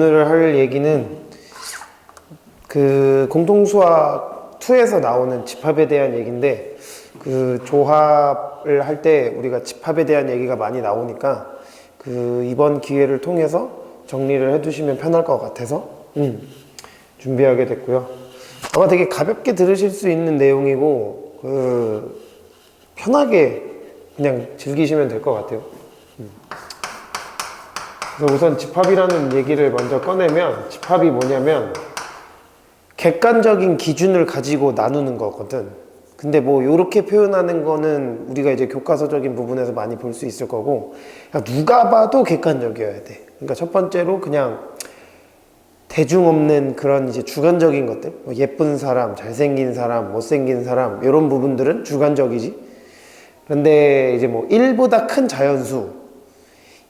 오늘 할 얘기는 그 공통수학 2에서 나오는 집합에 대한 얘기인데, 그 조합을 할 때 우리가 집합에 대한 얘기가 많이 나오니까 그 이번 기회를 통해서 정리를 해두시면 편할 것 같아서 준비하게 됐고요. 아마 되게 가볍게 들으실 수 있는 내용이고 편하게 그냥 즐기시면 될 것 같아요. 그래서 우선 집합이라는 얘기를 먼저 꺼내면, 집합이 뭐냐면 객관적인 기준을 가지고 나누는 거거든. 근데 뭐 이렇게 표현하는 거는 우리가 이제 교과서적인 부분에서 많이 볼 수 있을 거고, 그러니까 누가 봐도 객관적이어야 돼. 그러니까 첫 번째로 그냥 대중 없는 그런 이제 주관적인 것들, 뭐 예쁜 사람, 잘생긴 사람, 못생긴 사람, 이런 부분들은 주관적이지. 그런데 이제 뭐 1보다 큰 자연수,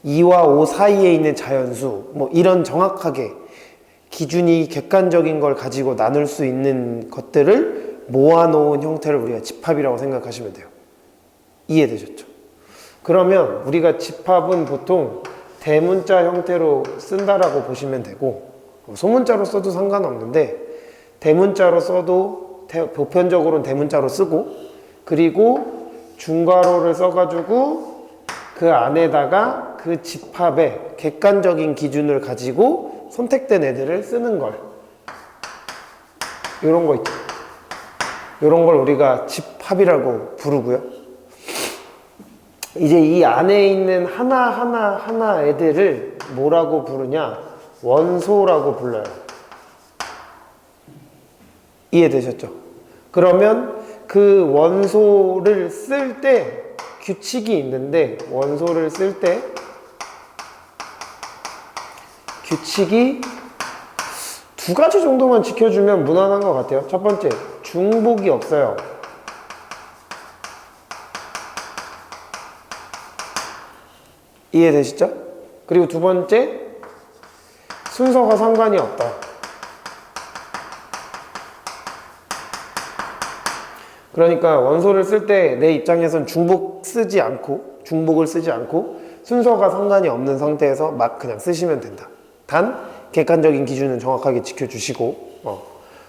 2와 5 사이에 있는 자연수, 뭐 이런 정확하게 기준이 객관적인 걸 가지고 나눌 수 있는 것들을 모아놓은 형태를 우리가 집합이라고 생각하시면 돼요. 이해되셨죠? 그러면 우리가 집합은 보통 대문자 형태로 쓴다라고 보시면 되고, 소문자로 써도 상관없는데 대문자로 써도 보편적으로는 대문자로 쓰고, 그리고 중괄호를 써가지고 그 안에다가 그 집합의 객관적인 기준을 가지고 선택된 애들을 쓰는 걸, 이런 거 있죠. 이런 걸 우리가 집합이라고 부르고요. 이제 이 안에 있는 하나 애들을 뭐라고 부르냐? 원소라고 불러요. 이해되셨죠? 그러면 그 원소를 쓸 때 규칙이 있는데, 원소를 쓸 때 규칙이 두 가지 정도만 지켜주면 무난한 것 같아요. 첫 번째, 중복이 없어요. 이해되시죠? 그리고 두 번째, 순서가 상관이 없다. 그러니까 원소를 쓸 때 내 입장에선 중복을 쓰지 않고 순서가 상관이 없는 상태에서 막 그냥 쓰시면 된다. 단 객관적인 기준은 정확하게 지켜주시고,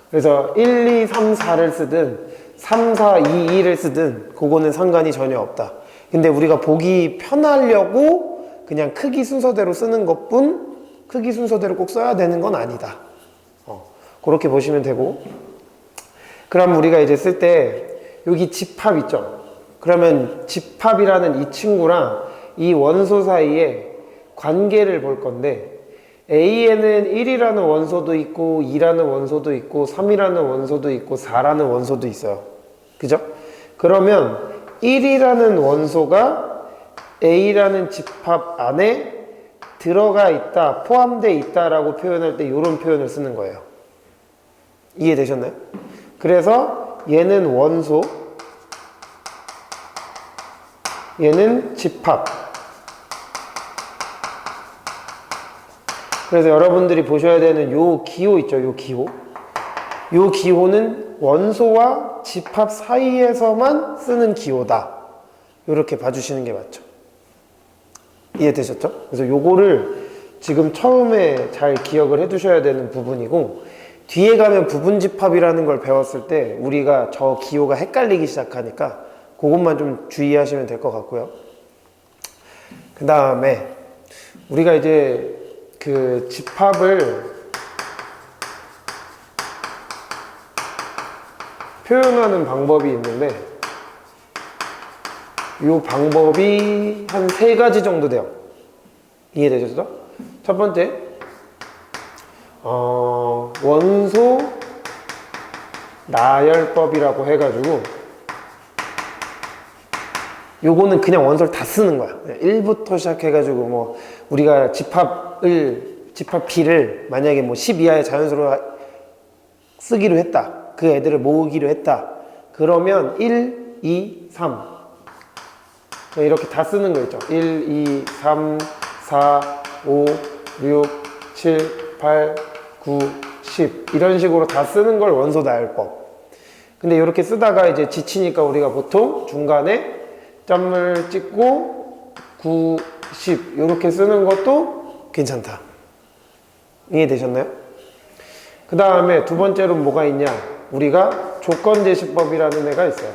그래서 1, 2, 3, 4를 쓰든 3, 4, 2, 2를 쓰든 그거는 상관이 전혀 없다. 근데 우리가 보기 편하려고 그냥 크기 순서대로 쓰는 것뿐, 크기 순서대로 꼭 써야 되는 건 아니다. 그렇게 보시면 되고, 그럼 우리가 이제 쓸 때 여기 집합 있죠? 그러면 집합이라는 이 친구랑 이 원소 사이에 관계를 볼 건데, A에는 1이라는 원소도 있고 2라는 원소도 있고 3이라는 원소도 있고 4라는 원소도 있어요. 그죠? 그러면 1이라는 원소가 A라는 집합 안에 들어가 있다, 포함되어 있다라고 표현할 때 이런 표현을 쓰는 거예요. 이해되셨나요? 그래서 얘는 원소, 얘는 집합. 그래서 여러분들이 보셔야 되는 요 기호 있죠? 요 기호. 요 기호는 원소와 집합 사이에서만 쓰는 기호다. 이렇게 봐주시는 게 맞죠? 이해되셨죠? 그래서 요거를 지금 처음에 잘 기억을 해 두셔야 되는 부분이고, 뒤에 가면 부분집합이라는 걸 배웠을 때 우리가 저 기호가 헷갈리기 시작하니까 그것만 좀 주의하시면 될 것 같고요. 그 다음에 우리가 이제 그 집합을 표현하는 방법이 있는데, 이 방법이 한 3가지 정도 돼요. 이해되셨죠? 첫 번째, 원소 나열법이라고 해가지고, 요거는 그냥 원소를 다 쓰는 거야. 1부터 시작해가지고, 뭐 우리가 집합 B를 만약에 뭐 10 이하의 자연수로 쓰기로 했다, 그 애들을 모으기로 했다, 그러면 1, 2, 3 이렇게 다 쓰는 거 있죠. 1, 2, 3, 4, 5, 6, 7, 8, 9, 10 이런 식으로 다 쓰는 걸 원소 나열법. 근데 이렇게 쓰다가 이제 지치니까 우리가 보통 중간에 점을 찍고 9, 10 이렇게 쓰는 것도 괜찮다. 이해되셨나요? 그 다음에 두 번째로 뭐가 있냐? 우리가 조건제시법이라는 애가 있어요.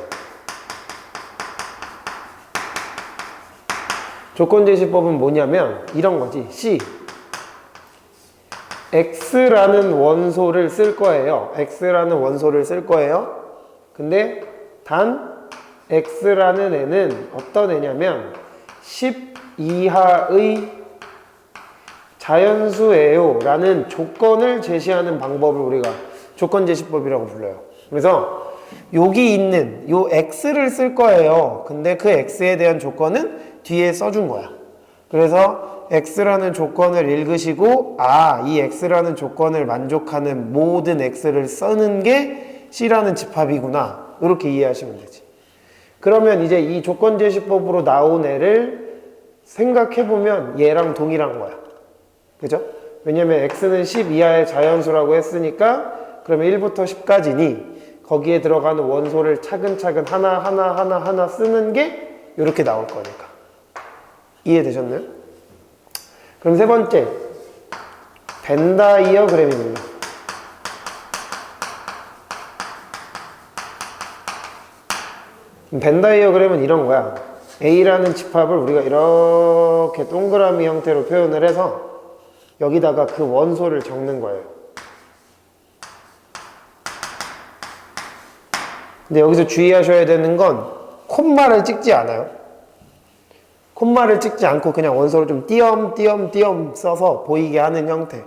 조건제시법은 뭐냐면 이런 거지. C X라는 원소를 쓸 거예요. X라는 원소를 쓸 거예요. 근데 단 X라는 애는 어떤 애냐면 10 이하의 자연수예요 라는 조건을 제시하는 방법을 우리가 조건제시법이라고 불러요. 그래서 여기 있는 요 X를 쓸 거예요. 근데 그 X에 대한 조건은 뒤에 써준 거야. 그래서 X라는 조건을 읽으시고 이 X라는 조건을 만족하는 모든 X를 쓰는 게 C라는 집합이구나 이렇게 이해하시면 되지. 그러면 이제 이 조건제시법으로 나온 애를 생각해보면 얘랑 동일한 거야. 그죠? 왜냐면 X는 10 이하의 자연수라고 했으니까 그러면 1부터 10까지니 거기에 들어가는 원소를 차근차근 하나 쓰는 게 이렇게 나올 거니까. 이해되셨나요? 그럼 세 번째, 벤다이어그램입니다. 벤다이어그램은 이런 거야. A라는 집합을 우리가 이렇게 동그라미 형태로 표현을 해서 여기다가 그 원소를 적는 거예요. 근데 여기서 주의하셔야 되는 건 콤마를 찍지 않아요. 콤마를 찍지 않고 그냥 원소를 좀 띄엄띄엄 써서 보이게 하는 형태.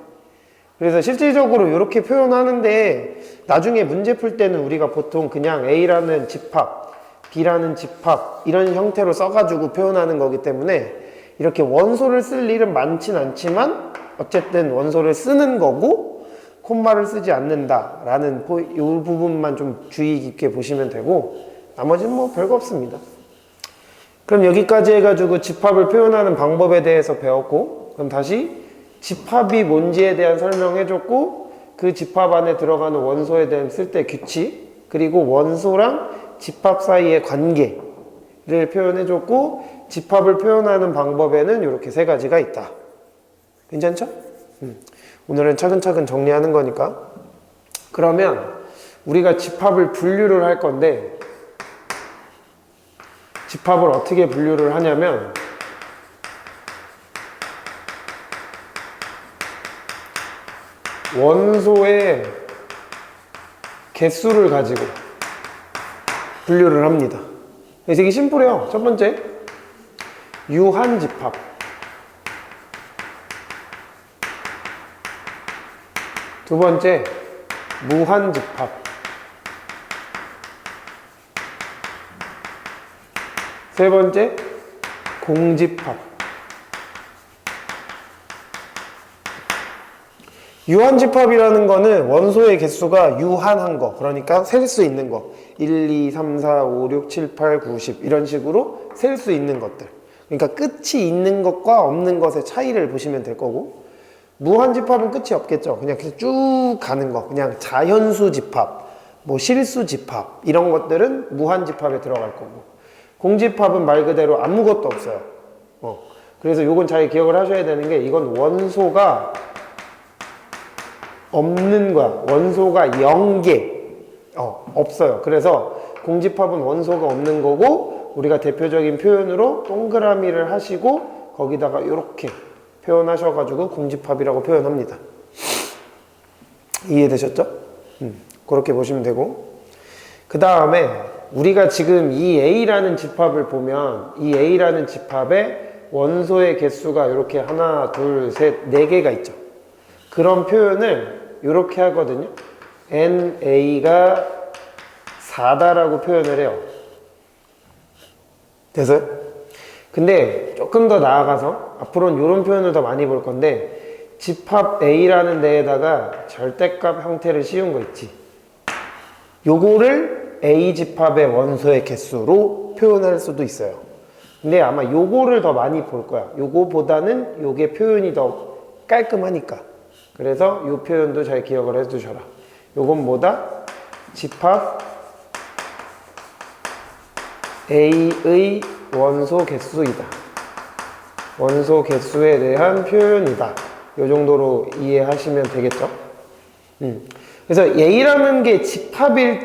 그래서 실질적으로 이렇게 표현하는데 나중에 문제 풀 때는 우리가 보통 그냥 A라는 집합, B라는 집합 이런 형태로 써가지고 표현하는 거기 때문에 이렇게 원소를 쓸 일은 많진 않지만 어쨌든 원소를 쓰는 거고 콤마를 쓰지 않는다라는 이 부분만 좀 주의 깊게 보시면 되고 나머지는 뭐 별거 없습니다. 그럼 여기까지 해가지고 집합을 표현하는 방법에 대해서 배웠고 그럼 다시 집합이 뭔지에 대한 설명해줬고 그 집합 안에 들어가는 원소에 대한 쓸 때 규칙 그리고 원소랑 집합 사이의 관계를 표현해줬고 집합을 표현하는 방법에는 이렇게 세 가지가 있다. 괜찮죠? 오늘은 차근차근 정리하는 거니까. 그러면 우리가 집합을 분류를 할 건데 집합을 어떻게 분류를 하냐면 원소의 개수를 가지고 분류를 합니다. 그래서 이게 심플해요. 첫 번째, 유한집합. 두 번째, 무한집합. 세 번째, 공집합. 유한집합이라는 거는 원소의 개수가 유한한 거, 그러니까 셀 수 있는 거 1, 2, 3, 4, 5, 6, 7, 8, 9, 10 이런 식으로 셀 수 있는 것들. 그러니까 끝이 있는 것과 없는 것의 차이를 보시면 될 거고 무한집합은 끝이 없겠죠. 그냥 쭉 가는 거, 그냥 자연수 집합, 뭐 실수 집합 이런 것들은 무한집합에 들어갈 거고 공집합은 말 그대로 아무것도 없어요. 그래서 요건 잘 기억을 하셔야 되는 게 이건 원소가 없는 거야. 원소가 0개 없어요. 그래서 공집합은 원소가 없는 거고 우리가 대표적인 표현으로 동그라미를 하시고 거기다가 이렇게 표현하셔가지고 공집합이라고 표현합니다. 이해되셨죠? 그렇게 보시면 되고 그 다음에 우리가 지금 이 A라는 집합을 보면 이 A라는 집합에 원소의 개수가 이렇게 하나, 둘, 셋, 네 개가 있죠. 그런 표현을 이렇게 하거든요. NA가 4다라고 표현을 해요. 됐어요? 근데 조금 더 나아가서 앞으로는 이런 표현을 더 많이 볼 건데 집합 A라는 데에다가 절대값 형태를 씌운 거 있지. 요거를 A 집합의 원소의 개수로 표현할 수도 있어요. 근데 아마 요거를 더 많이 볼 거야. 요거보다는 요게 표현이 더 깔끔하니까. 그래서 요 표현도 잘 기억을 해두셔라. 요건 뭐다? 집합 A의 원소 개수이다. 원소 개수에 대한 표현이다. 이 정도로 이해하시면 되겠죠. 그래서 A라는 게 집합일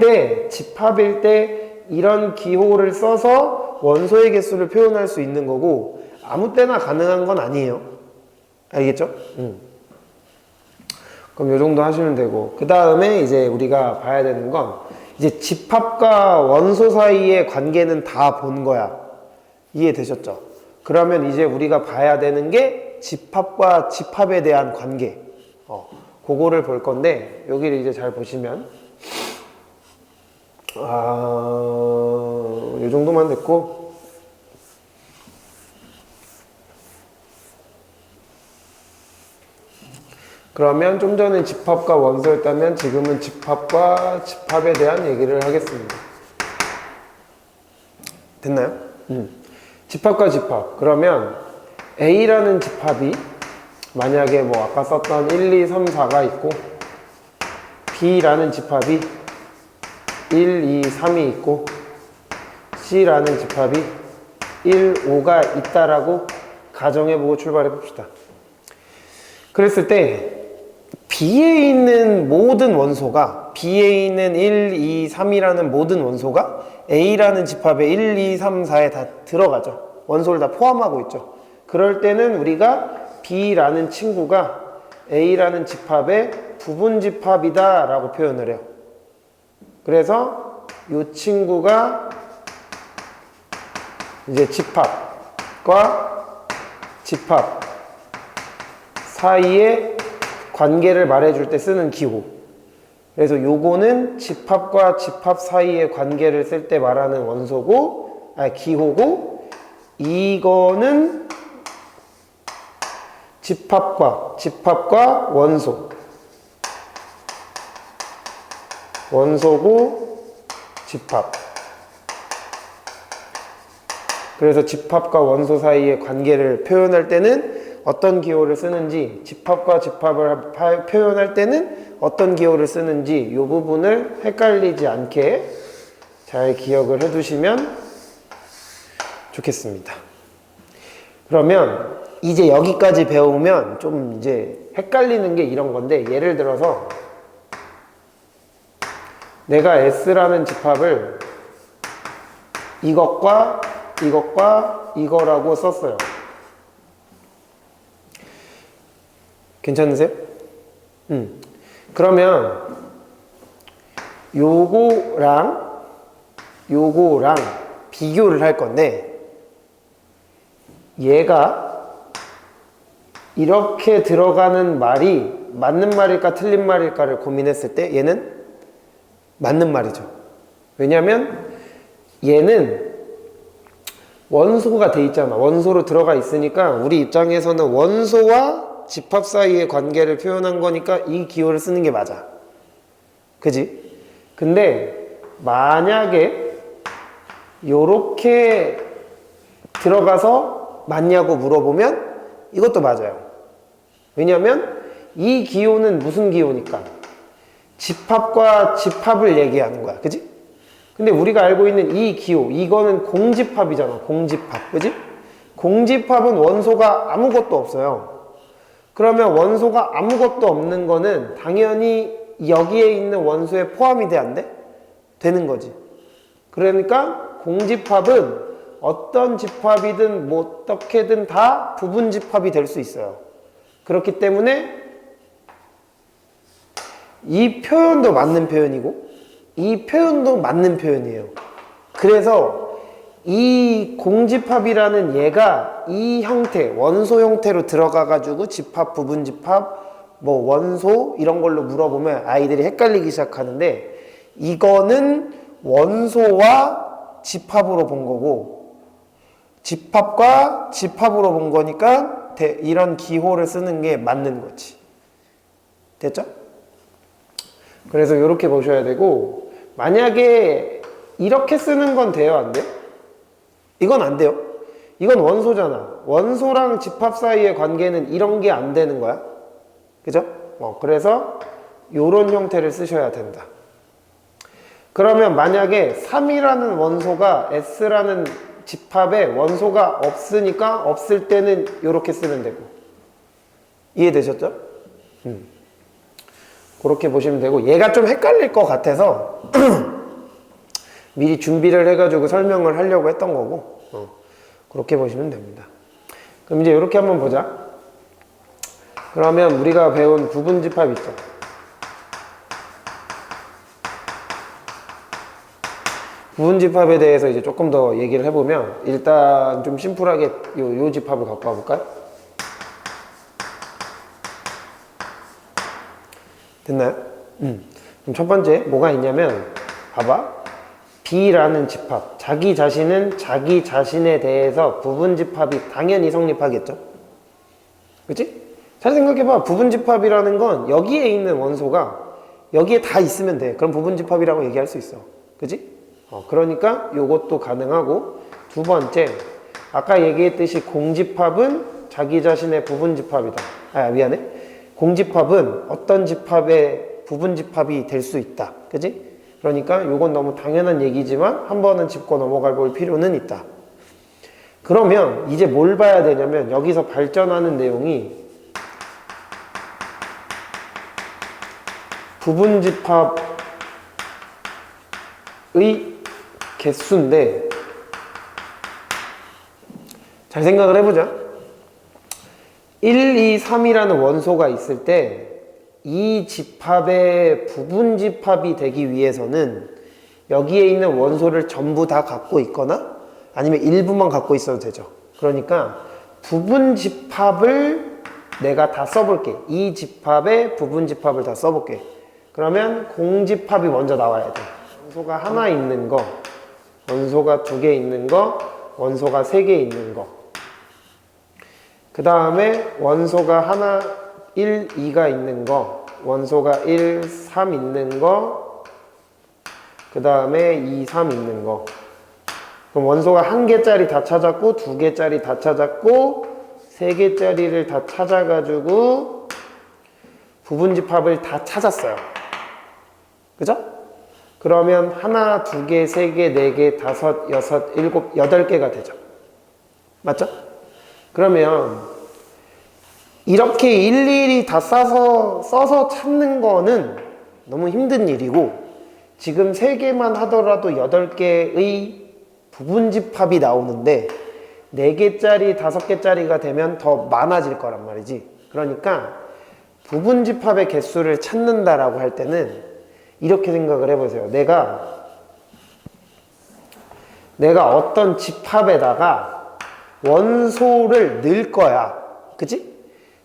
때 이런 기호를 써서 원소의 개수를 표현할 수 있는 거고 아무 때나 가능한 건 아니에요. 알겠죠? 그럼 이 정도 하시면 되고 그 다음에 이제 우리가 봐야 되는 건 이제 집합과 원소 사이의 관계는 다 본 거야. 이해되셨죠? 그러면 이제 우리가 봐야 되는 게 집합과 집합에 대한 관계. 그거를 볼 건데 여기를 이제 잘 보시면 이 정도만 됐고 그러면 좀 전에 집합과 원소였다면 지금은 집합과 집합에 대한 얘기를 하겠습니다. 됐나요? 집합과 집합. 그러면 A라는 집합이 만약에 뭐 아까 썼던 1, 2, 3, 4가 있고 B라는 집합이 1, 2, 3이 있고 C라는 집합이 1, 5가 있다라고 가정해보고 출발해 봅시다. 그랬을 때 B에 있는 모든 원소가 B에 있는 1, 2, 3이라는 모든 원소가 A라는 집합에 1, 2, 3, 4에 다 들어가죠. 원소를 다 포함하고 있죠. 그럴 때는 우리가 B라는 친구가 A라는 집합의 부분집합이다 라고 표현을 해요. 그래서 이 친구가 이제 집합과 집합 사이의 관계를 말해줄 때 쓰는 기호. 그래서 요거는 집합과 집합 사이의 관계를 쓸 때 말하는 원소고, 기호고, 이거는 집합과 원소고 집합. 그래서 집합과 원소 사이의 관계를 표현할 때는 어떤 기호를 쓰는지, 집합과 집합을 표현할 때는 어떤 기호를 쓰는지 이 부분을 헷갈리지 않게 잘 기억을 해두시면 좋겠습니다. 그러면 이제 여기까지 배우면 좀 이제 헷갈리는 게 이런 건데, 예를 들어서 내가 S라는 집합을 이것과 이거라고 썼어요. 괜찮으세요? 그러면 요거랑 비교를 할 건데, 얘가 이렇게 들어가는 말이 맞는 말일까 틀린 말일까를 고민했을 때 얘는 맞는 말이죠. 왜냐면 얘는 원소가 돼 있잖아. 원소로 들어가 있으니까 우리 입장에서는 원소와 집합 사이의 관계를 표현한 거니까 이 기호를 쓰는 게 맞아. 그지? 근데 만약에 요렇게 들어가서 맞냐고 물어보면 이것도 맞아요. 왜냐면 이 기호는 무슨 기호니까? 집합과 집합을 얘기하는 거야. 그지? 근데 우리가 알고 있는 이 기호, 이거는 공집합이잖아. 공집합. 그지? 공집합은 원소가 아무것도 없어요. 그러면 원소가 아무것도 없는 거는 당연히 여기에 있는 원소에 포함이 돼, 안 돼? 되는 거지. 그러니까 공집합은 어떤 집합이든 뭐 어떻게든 다 부분집합이 될 수 있어요. 그렇기 때문에 이 표현도 맞는 표현이고 이 표현도 맞는 표현이에요. 그래서 이 공집합이라는 얘가 이 형태, 원소 형태로 들어가가지고 집합, 부분집합, 뭐 원소 이런 걸로 물어보면 아이들이 헷갈리기 시작하는데, 이거는 원소와 집합으로 본 거고 집합과 집합으로 본 거니까 이런 기호를 쓰는 게 맞는 거지. 됐죠? 그래서 이렇게 보셔야 되고, 만약에 이렇게 쓰는 건 돼요? 안 돼요? 이건 안 돼요. 이건 원소잖아. 원소랑 집합 사이의 관계는 이런 게 안 되는 거야. 그죠? 그래서 이런 형태를 쓰셔야 된다. 그러면 만약에 3이라는 원소가 S라는 집합에 원소가 없으니까 없을 때는 이렇게 쓰면 되고, 이해되셨죠? 그렇게 보시면 되고, 얘가 좀 헷갈릴 것 같아서 미리 준비를 해가지고 설명을 하려고 했던 거고, 그렇게 보시면 됩니다. 그럼 이제 이렇게 한번 보자. 그러면 우리가 배운 부분집합 있죠? 부분집합에 대해서 이제 조금 더 얘기를 해보면, 일단 좀 심플하게 요 집합을 갖고 와볼까요? 됐나요? 그럼 첫 번째 뭐가 있냐면, 봐봐. B라는 집합, 자기 자신은 자기 자신에 대해서 부분집합이 당연히 성립하겠죠? 그치? 잘 생각해봐. 부분집합이라는 건 여기에 있는 원소가 여기에 다 있으면 돼. 그럼 부분집합이라고 얘기할 수 있어. 그치? 그러니까 요것도 가능하고, 두 번째, 아까 얘기했듯이 공집합은 자기 자신의 부분집합이다. 미안해. 공집합은 어떤 집합의 부분집합이 될 수 있다. 그치? 그러니까 요건 너무 당연한 얘기지만 한 번은 짚고 넘어갈 볼 필요는 있다. 그러면 이제 뭘 봐야 되냐면, 여기서 발전하는 내용이 부분집합의 개수인데, 잘 생각을 해보자. 1, 2, 3이라는 원소가 있을 때 이 집합의 부분집합이 되기 위해서는 여기에 있는 원소를 전부 다 갖고 있거나 아니면 일부만 갖고 있어도 되죠. 그러니까 부분집합을 내가 다 써볼게. 이 집합의 부분집합을 다 써볼게. 그러면 공집합이 먼저 나와야 돼. 원소가 하나 있는 거, 원소가 2개 있는 거, 원소가 3개 있는 거. 그 다음에 원소가 하나, 1, 2가 있는 거, 원소가 1, 3 있는 거, 그 다음에 2, 3 있는 거. 그럼 원소가 1개짜리 다 찾았고, 2개짜리 다 찾았고, 3개짜리를 다 찾아가지고 부분집합을 다 찾았어요. 그죠? 그러면 하나, 2개, 3개, 4개, 5, 6, 7, 8개가 되죠. 맞죠? 그러면 이렇게 일일이 다 써서 찾는 거는 너무 힘든 일이고, 지금 3개만 하더라도 8개의 부분집합이 나오는데 4개짜리, 5개짜리가 되면 더 많아질 거란 말이지. 그러니까 부분집합의 개수를 찾는다라고 할 때는 이렇게 생각을 해보세요. 내가 어떤 집합에다가 원소를 넣을 거야. 그치?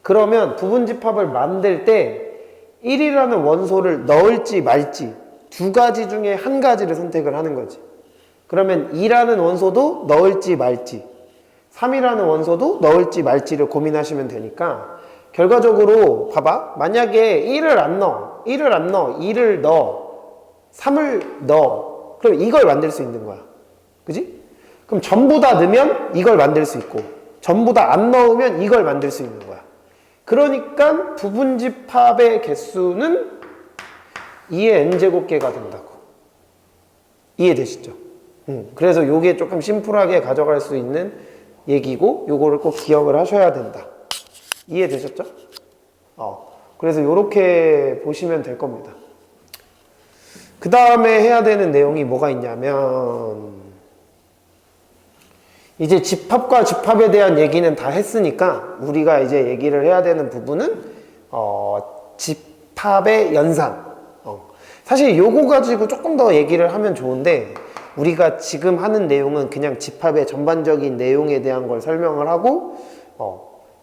그러면 부분집합을 만들 때 1이라는 원소를 넣을지 말지 2가지 중에 1가지를 선택을 하는 거지. 그러면 2라는 원소도 넣을지 말지, 3이라는 원소도 넣을지 말지를 고민하시면 되니까, 결과적으로 봐봐. 만약에 1을 안 넣어, 2를 넣어, 3을 넣어, 그럼 이걸 만들 수 있는 거야. 그지? 그럼 전부 다 넣으면 이걸 만들 수 있고, 전부 다 안 넣으면 이걸 만들 수 있는 거야. 그러니까 부분집합의 개수는 2의 n제곱개가 된다고. 이해되시죠? 그래서 요게 조금 심플하게 가져갈 수 있는 얘기고, 요거를 꼭 기억을 하셔야 된다. 이해되셨죠? 그래서 요렇게 보시면 될 겁니다. 그 다음에 해야 되는 내용이 뭐가 있냐면, 이제 집합과 집합에 대한 얘기는 다 했으니까 우리가 이제 얘기를 해야 되는 부분은 집합의 연산. 사실 요거 가지고 조금 더 얘기를 하면 좋은데, 우리가 지금 하는 내용은 그냥 집합의 전반적인 내용에 대한 걸 설명을 하고,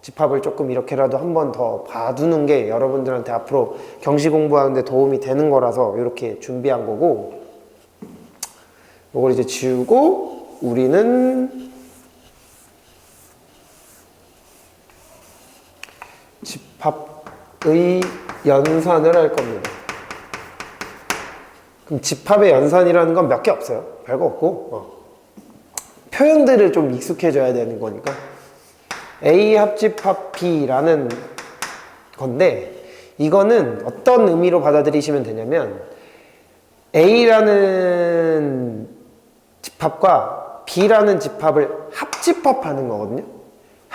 집합을 조금 이렇게라도 한 번 더 봐두는 게 여러분들한테 앞으로 경시 공부하는데 도움이 되는 거라서 이렇게 준비한 거고, 이걸 이제 지우고 우리는 집합의 연산을 할 겁니다. 그럼 집합의 연산이라는 건 몇 개 없어요. 별거 없고, 표현들을 좀 익숙해져야 되는 거니까. A 합집합 B라는 건데, 이거는 어떤 의미로 받아들이시면 되냐면, A라는 집합과 B라는 집합을 합집합하는 거거든요.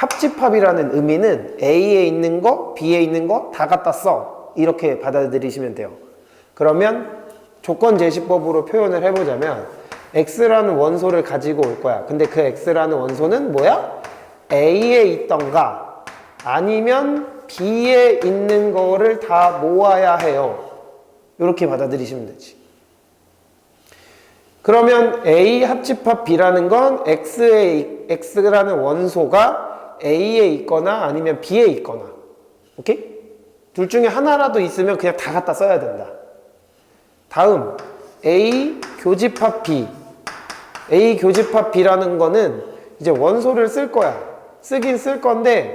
합집합이라는 의미는 A에 있는 거, B에 있는 거 다 갖다 써. 이렇게 받아들이시면 돼요. 그러면 조건 제시법으로 표현을 해보자면 X라는 원소를 가지고 올 거야. 근데 그 X라는 원소는 뭐야? A에 있던가 아니면 B에 있는 거를 다 모아야 해요. 이렇게 받아들이시면 되지. 그러면 A 합집합 B라는 건 X라는 원소가 A에 있거나 아니면 B에 있거나, 오케이? 둘 중에 하나라도 있으면 그냥 다 갖다 써야 된다. 다음 A 교집합 B. A 교집합 B라는 거는 이제 원소를 쓸 거야. 쓰긴 쓸 건데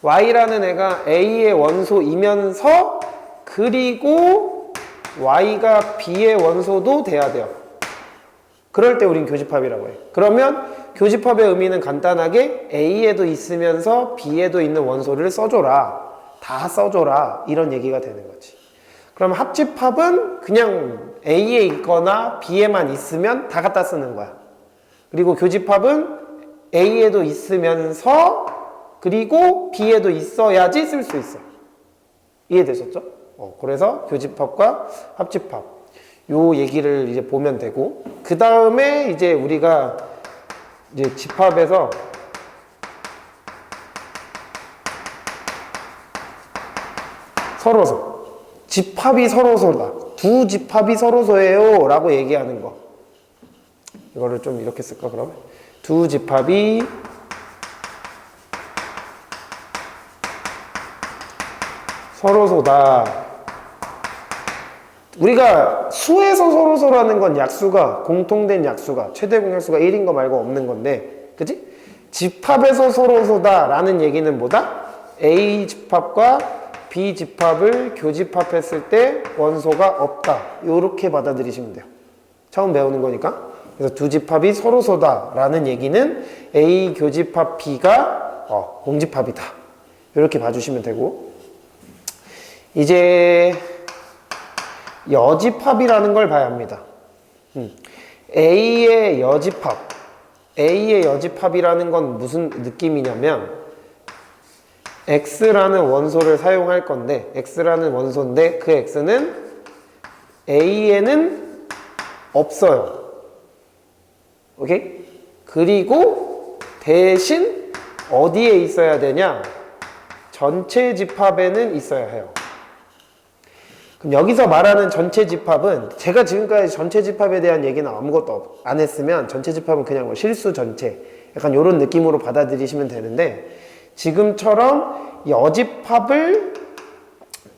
Y라는 애가 A의 원소이면서 그리고 Y가 B의 원소도 돼야 돼요. 그럴 때 우린 교집합이라고 해. 그러면 교집합의 의미는 간단하게 A에도 있으면서 B에도 있는 원소를 써줘라. 다 써줘라. 이런 얘기가 되는 거지. 그럼 합집합은 그냥 A에 있거나 B에만 있으면 다 갖다 쓰는 거야. 그리고 교집합은 A에도 있으면서 그리고 B에도 있어야지 쓸 수 있어. 이해되셨죠? 그래서 교집합과 합집합 요 얘기를 이제 보면 되고, 그 다음에 이제 우리가 이제 집합에서 서로소, 집합이 서로소다, 두 집합이 서로소예요 라고 얘기하는 거. 이거를 좀 이렇게 쓸까 그러면? 두 집합이 서로소다. 우리가 수에서 서로소라는 건 약수가, 공통된 약수가 최대 공약수가 1인 거 말고 없는 건데, 그치? 집합에서 서로소다 라는 얘기는 뭐다? A 집합과 B 집합을 교집합했을 때 원소가 없다. 요렇게 받아들이시면 돼요. 처음 배우는 거니까. 그래서 두 집합이 서로소다 라는 얘기는 A 교집합 B가 공집합이다. 이렇게 봐주시면 되고, 이제 여집합이라는 걸 봐야 합니다. A의 여집합이라는 건 무슨 느낌이냐면, X라는 원소를 사용할 건데, X라는 원소인데 그 X는 A에는 없어요. 오케이? 그리고 대신 어디에 있어야 되냐? 전체 집합에는 있어야 해요. 그럼 여기서 말하는 전체 집합은, 제가 지금까지 전체 집합에 대한 얘기는 아무것도 안 했으면 전체 집합은 그냥 뭐 실수 전체, 약간 이런 느낌으로 받아들이시면 되는데, 지금처럼 여집합을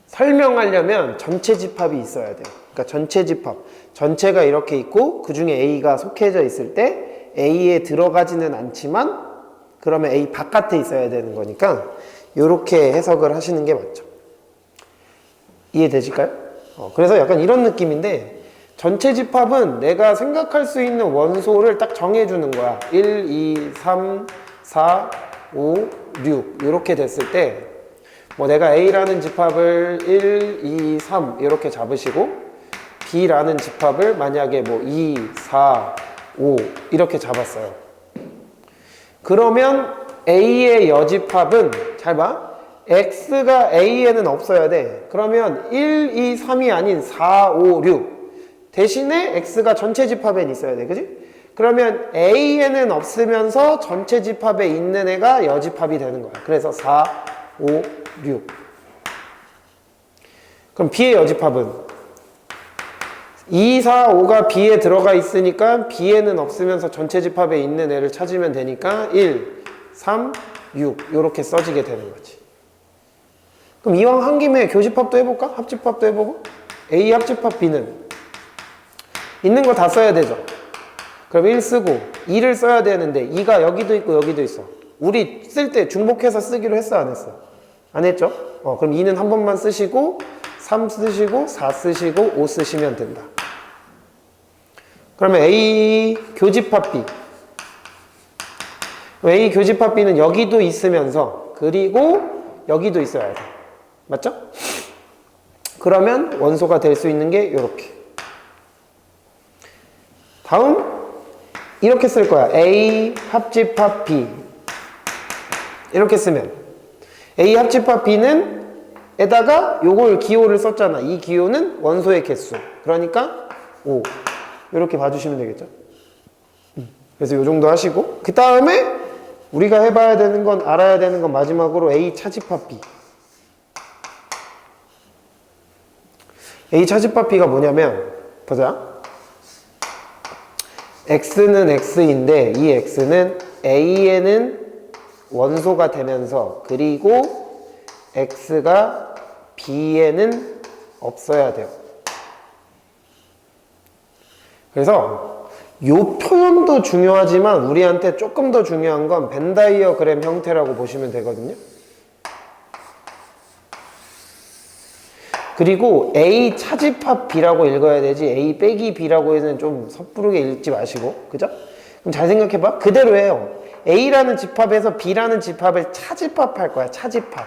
설명하려면 전체 집합이 있어야 돼요. 그러니까 전체 집합, 전체가 이렇게 있고 그 중에 A가 속해져 있을 때 A에 들어가지는 않지만 그러면 A 바깥에 있어야 되는 거니까 이렇게 해석을 하시는 게 맞죠. 이해되실까요? 그래서 약간 이런 느낌인데, 전체 집합은 내가 생각할 수 있는 원소를 딱 정해주는 거야. 1, 2, 3, 4, 5, 6 이렇게 됐을 때, 뭐 내가 A라는 집합을 1, 2, 3 이렇게 잡으시고 B라는 집합을 만약에 뭐 2, 4, 5 이렇게 잡았어요. 그러면 A의 여집합은, 잘 봐, X가 A에는 없어야 돼. 그러면 1, 2, 3이 아닌 4, 5, 6 대신에 X가 전체 집합에 있어야 돼. 그지? 그러면 A에는 없으면서 전체 집합에 있는 애가 여집합이 되는 거야. 그래서 4, 5, 6. 그럼 B의 여집합은 2, 4, 5가 B에 들어가 있으니까 B에는 없으면서 전체 집합에 있는 애를 찾으면 되니까 1, 3, 6 이렇게 써지게 되는 거지. 그럼 이왕 한 김에 교집합도 해볼까? 합집합도 해보고. A 합집합 B는 있는 거 다 써야 되죠. 그럼 1 쓰고 2를 써야 되는데 2가 여기도 있고 여기도 있어. 우리 쓸 때 중복해서 쓰기로 했어, 안 했어? 안 했죠? 그럼 2는 한 번만 쓰시고 3 쓰시고 4 쓰시고 5 쓰시면 된다. 그러면 A 교집합 B. A 교집합 B는 여기도 있으면서 그리고 여기도 있어야 돼. 맞죠? 그러면 원소가 될 수 있는 게 이렇게. 다음 이렇게 쓸 거야. A 합집합 B. 이렇게 쓰면 A 합집합 B는 에다가 요걸 기호를 썼잖아. 이 기호는 원소의 개수. 그러니까 5. 이렇게 봐주시면 되겠죠. 그래서 요 정도 하시고 그 다음에 우리가 해봐야 되는 건 알아야 되는 건 마지막으로 A 차집합 B. A 차집합 B가 뭐냐면 보자. X는 X인데 이 X는 A에는 원소가 되면서 그리고 X가 B에는 없어야 돼요. 그래서 요 표현도 중요하지만 우리한테 조금 더 중요한 건 벤 다이어그램 형태라고 보시면 되거든요. 그리고 A 차집합 B라고 읽어야 되지 A 빼기 B라고 해서는 좀 섣부르게 읽지 마시고, 그죠? 그럼 잘 생각해봐. 그대로 해요. A라는 집합에서 B라는 집합을 차집합할 거야. 차집합.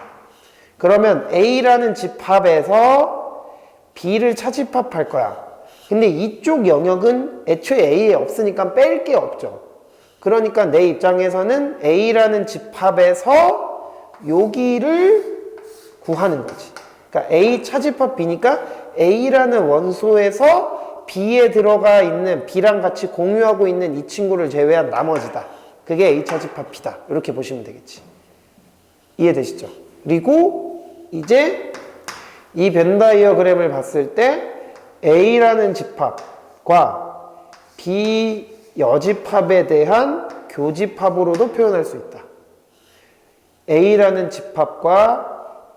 그러면 A라는 집합에서 B를 차집합할 거야. 근데 이쪽 영역은 애초에 A에 없으니까 뺄 게 없죠. 그러니까 내 입장에서는 A라는 집합에서 여기를 구하는 거지. 그러니까 A 차집합 B니까 A라는 원소에서 B에 들어가 있는 B랑 같이 공유하고 있는 이 친구를 제외한 나머지다. 그게 A 차집합 B다. 이렇게 보시면 되겠지. 이해되시죠? 그리고 이제 이 벤 다이어그램을 봤을 때 A라는 집합과 B 여집합에 대한 교집합으로도 표현할 수 있다. A라는 집합과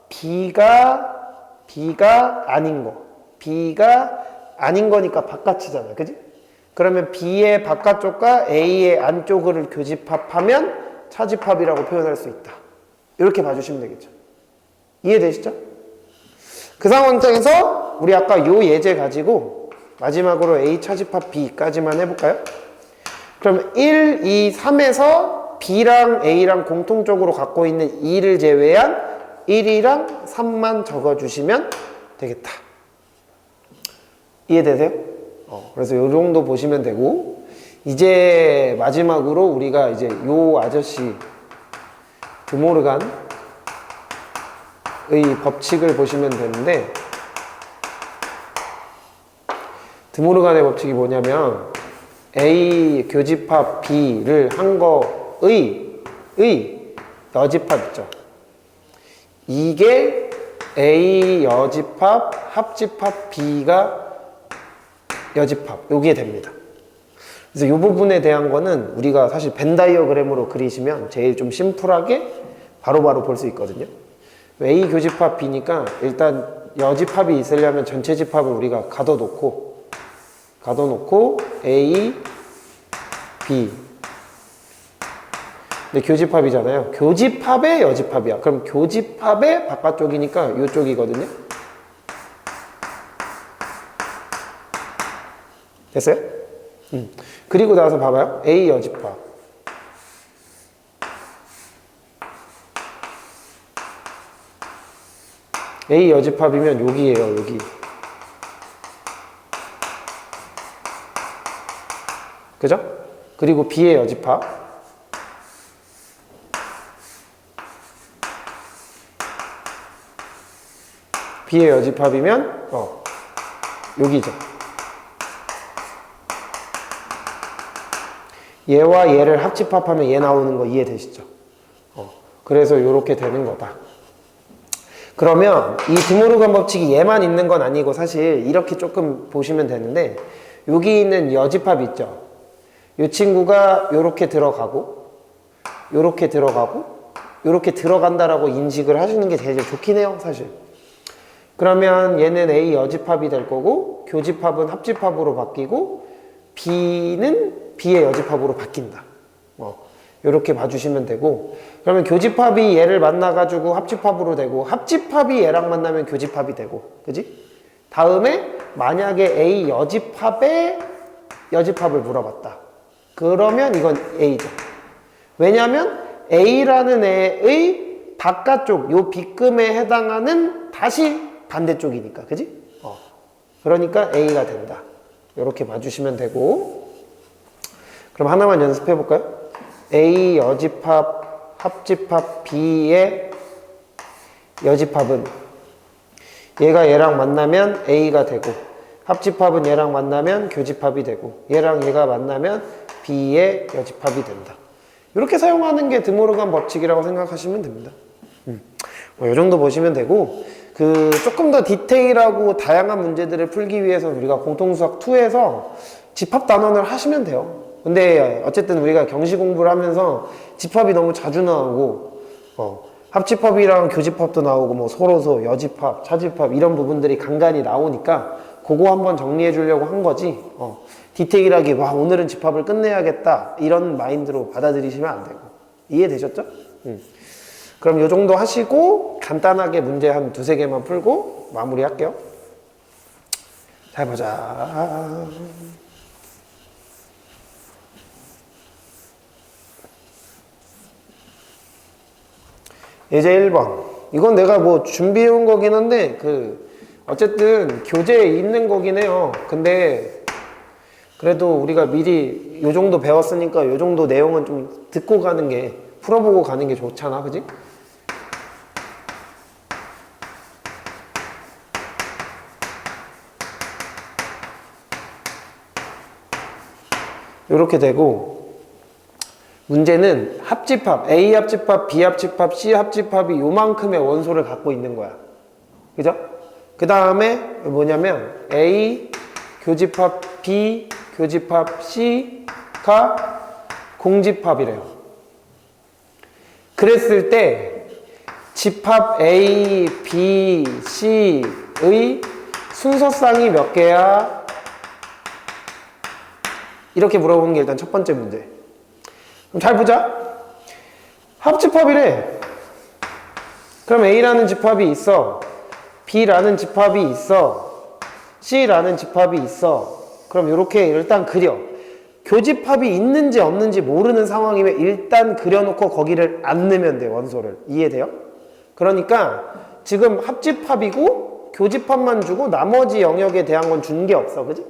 B가 아닌 거. B가 아닌 거니까 바깥이잖아. 그지? 그러면 B의 바깥쪽과 A의 안쪽을 교집합하면 차집합이라고 표현할 수 있다. 이렇게 봐주시면 되겠죠. 이해되시죠? 그 상황장에서 우리 아까 요 예제 가지고 마지막으로 A 차집합 B까지만 해볼까요? 그럼 1, 2, 3에서 B랑 A랑 공통적으로 갖고 있는 2를 제외한 1이랑 3만 적어주시면 되겠다. 이해되세요? 그래서 요 정도 보시면 되고, 이제 마지막으로 우리가 이제 요 아저씨 드모르간의 법칙을 보시면 되는데, 드모르간의 법칙이 뭐냐면 A 교집합 B를 한 거의 여집합 있죠. 이게 A 여집합 합집합 B가 여집합 여기에 됩니다. 그래서 이 부분에 대한 거는 우리가 사실 벤 다이어그램으로 그리시면 제일 좀 심플하게 바로바로 볼 수 있거든요. A 교집합 B니까 일단 여집합이 있으려면 전체 집합을 우리가 가둬놓고 A, B. 근데 교집합이잖아요. 교집합의 여집합이야. 그럼 교집합의 바깥쪽이니까 이쪽이거든요. 됐어요? 그리고 나서 봐봐요. A 여집합. A 여집합이면 여기예요, 여기. 그죠? 그리고 B의 여집합. B의 여집합이면 여기죠. 얘와 얘를 합집합하면 얘 나오는 거 이해되시죠? 그래서 이렇게 되는 거다. 그러면 이 드모르간 법칙이 얘만 있는 건 아니고 사실 이렇게 조금 보시면 되는데, 여기 있는 여집합 있죠? 이 친구가 요렇게 들어가고 요렇게 들어가고 요렇게 들어간다라고 인식을 하시는 게 제일 좋긴 해요, 사실. 그러면 얘는 A 여집합이 될 거고 교집합은 합집합으로 바뀌고 B는 B의 여집합으로 바뀐다. 이렇게 봐주시면 되고, 그러면 교집합이 얘를 만나가지고 합집합으로 되고 합집합이 얘랑 만나면 교집합이 되고, 그지? 다음에 만약에 A 여집합의 여집합을 물어봤다. 그러면 이건 A죠. 왜냐하면 A라는 애의 바깥쪽, 요 B금에 해당하는 다시 반대쪽이니까, 그지? 그러니까 A가 된다. 이렇게 봐주시면 되고, 그럼 하나만 연습해 볼까요? A 여집합, 합집합 B의 여집합은 얘가 얘랑 만나면 A가 되고, 합집합은 얘랑 만나면 교집합이 되고, 얘랑 얘가 만나면 B의 여집합이 된다. 이렇게 사용하는 게 드모르간 법칙이라고 생각하시면 됩니다. 이 정도 보시면 되고, 조금 더 디테일하고 다양한 문제들을 풀기 위해서 우리가 공통수학 2에서 집합 단원을 하시면 돼요. 근데 어쨌든 우리가 경시 공부를 하면서 집합이 너무 자주 나오고, 합집합이랑 교집합도 나오고, 뭐 소로소, 여집합, 차집합 이런 부분들이 간간히 나오니까 그거 한번 정리해 주려고 한 거지. 디테일하게 와 오늘은 집합을 끝내야겠다 이런 마인드로 받아들이시면 안 되고. 이해되셨죠? 그럼 이 정도 하시고 간단하게 문제 한 두세 개만 풀고 마무리할게요. 잘 보자. 예제 1번. 이건 내가 뭐 준비해 온 거긴 한데 어쨌든 교재에 있는 거긴 해요. 근데 그래도 우리가 미리 요 정도 배웠으니까 요 정도 내용은 좀 듣고 가는 게, 풀어보고 가는 게 좋잖아, 그지? 요렇게 되고, 문제는 합집합, A 합집합, B 합집합, C 합집합이 요만큼의 원소를 갖고 있는 거야. 그죠? 그 다음에 뭐냐면 A 교집합 B 교집합 C가 공집합이래요. 그랬을 때 집합 A, B, C의 순서쌍이 몇 개야? 이렇게 물어보는 게 일단 첫 번째 문제. 그럼 잘 보자. 합집합이래. 그럼 A라는 집합이 있어. B라는 집합이 있어. C라는 집합이 있어. 그럼 이렇게 일단 그려. 교집합이 있는지 없는지 모르는 상황이면 일단 그려놓고 거기를 안 넣으면 돼, 원소를. 이해돼요? 그러니까 지금 합집합이고 교집합만 주고 나머지 영역에 대한 건 준 게 없어. 그지?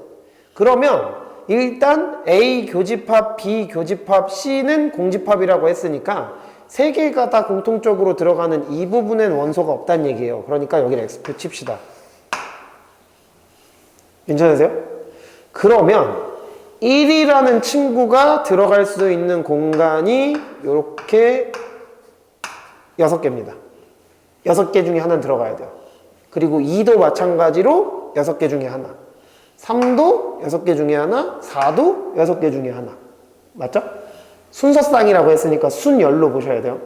그러면 일단 A 교집합, B 교집합, C는 공집합이라고 했으니까 세 개가 다 공통적으로 들어가는 이 부분엔 원소가 없다는 얘기예요. 그러니까 여기를 X표 칩시다. 괜찮으세요? 그러면 1이라는 친구가 들어갈 수 있는 공간이 이렇게 6개입니다. 6개 중에 하나는 들어가야 돼요. 그리고 2도 마찬가지로 6개 중에 하나. 3도 6개 중에 하나. 4도 6개 중에 하나. 맞죠? 순서쌍이라고 했으니까 순열로 보셔야 돼요.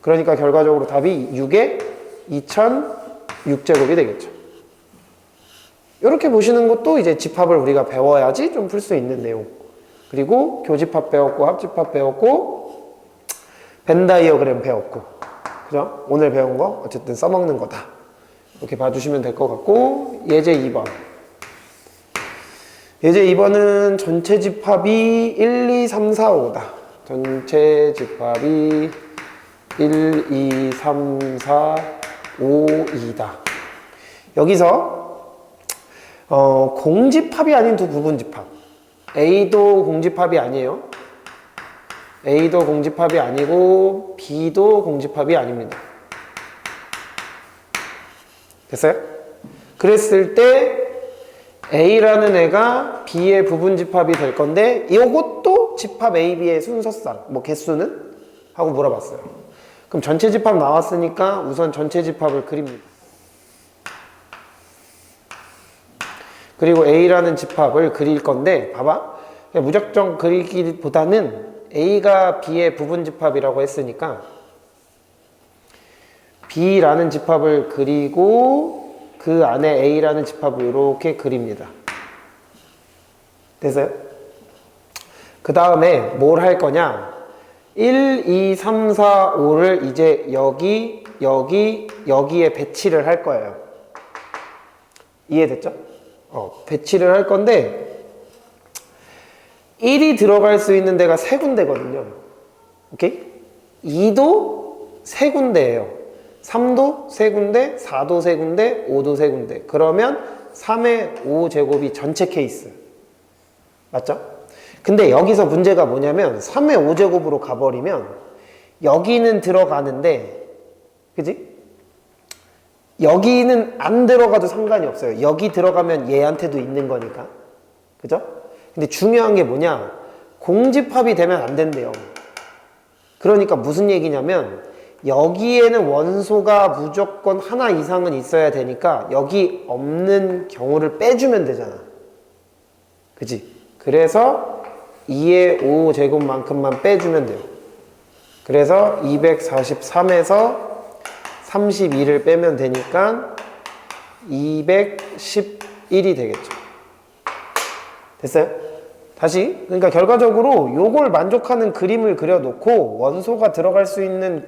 그러니까 결과적으로 답이 6에 2006제곱이 되겠죠. 이렇게 보시는 것도 이제 집합을 우리가 배워야지 좀 풀 수 있는 내용. 그리고 교집합 배웠고, 합집합 배웠고, 벤 다이어그램 배웠고. 그죠? 오늘 배운 거 어쨌든 써먹는 거다. 이렇게 봐주시면 될 것 같고, 예제 2번. 예제 2번은 전체 집합이 1, 2, 3, 4, 5다. 전체 집합이 1, 2, 3, 4, 5, 2다. 여기서 공집합이 아닌 두 부분집합. A도 공집합이 아니에요. A도 공집합이 아니고 B도 공집합이 아닙니다. 됐어요? 그랬을 때 A라는 애가 B의 부분집합이 될 건데 이것도 집합 A, B의 순서쌍, 뭐 개수는? 하고 물어봤어요. 그럼 전체 집합 나왔으니까 우선 전체 집합을 그립니다. 그리고 A라는 집합을 그릴 건데 봐봐. 그냥 무작정 그리기보다는 A가 B의 부분집합이라고 했으니까 B라는 집합을 그리고 그 안에 A라는 집합을 이렇게 그립니다. 됐어요? 그 다음에 뭘 할 거냐? 1, 2, 3, 4, 5를 이제 여기에 배치를 할 거예요. 이해됐죠? 배치를 할 건데 1이 들어갈 수 있는 데가 세 군데거든요. 오케이? 2도 세 군데예요. 3도 세 군데, 4도 세 군데, 5도 세 군데. 그러면 3의 5제곱이 전체 케이스. 맞죠? 근데 여기서 문제가 뭐냐면 3의 5제곱으로 가버리면 여기는 들어가는데, 그지? 여기는 안 들어가도 상관이 없어요. 여기 들어가면 얘한테도 있는 거니까. 그죠? 근데 중요한 게 뭐냐? 공집합이 되면 안 된대요. 그러니까 무슨 얘기냐면 여기에는 원소가 무조건 하나 이상은 있어야 되니까 여기 없는 경우를 빼주면 되잖아. 그지? 그래서 2의 5제곱만큼만 빼주면 돼요. 그래서 243에서 32를 빼면 되니까 211이 되겠죠. 됐어요? 다시, 그러니까 결과적으로 요걸 만족하는 그림을 그려놓고 원소가 들어갈 수 있는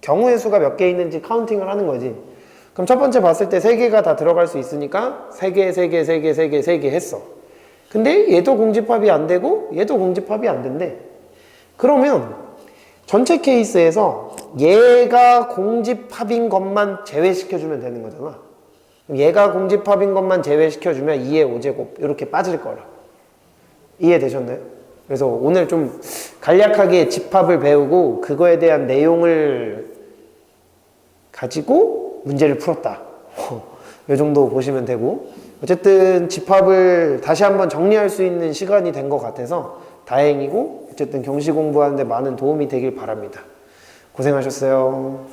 경우의 수가 몇 개 있는지 카운팅을 하는 거지. 그럼 첫 번째 봤을 때 3개가 다 들어갈 수 있으니까 3개, 3개, 3개, 3개, 3개 했어. 근데 얘도 공집합이 안 되고 얘도 공집합이 안 된대. 그러면 전체 케이스에서 얘가 공집합인 것만 제외시켜주면 되는 거잖아. 얘가 공집합인 것만 제외시켜주면 2의 5제곱 이렇게 빠질 거라. 이해되셨나요? 그래서 오늘 좀 간략하게 집합을 배우고 그거에 대한 내용을 가지고 문제를 풀었다. 이 정도 보시면 되고, 어쨌든 집합을 다시 한번 정리할 수 있는 시간이 된 것 같아서 다행이고, 어쨌든 경시 공부하는데 많은 도움이 되길 바랍니다. 고생하셨어요.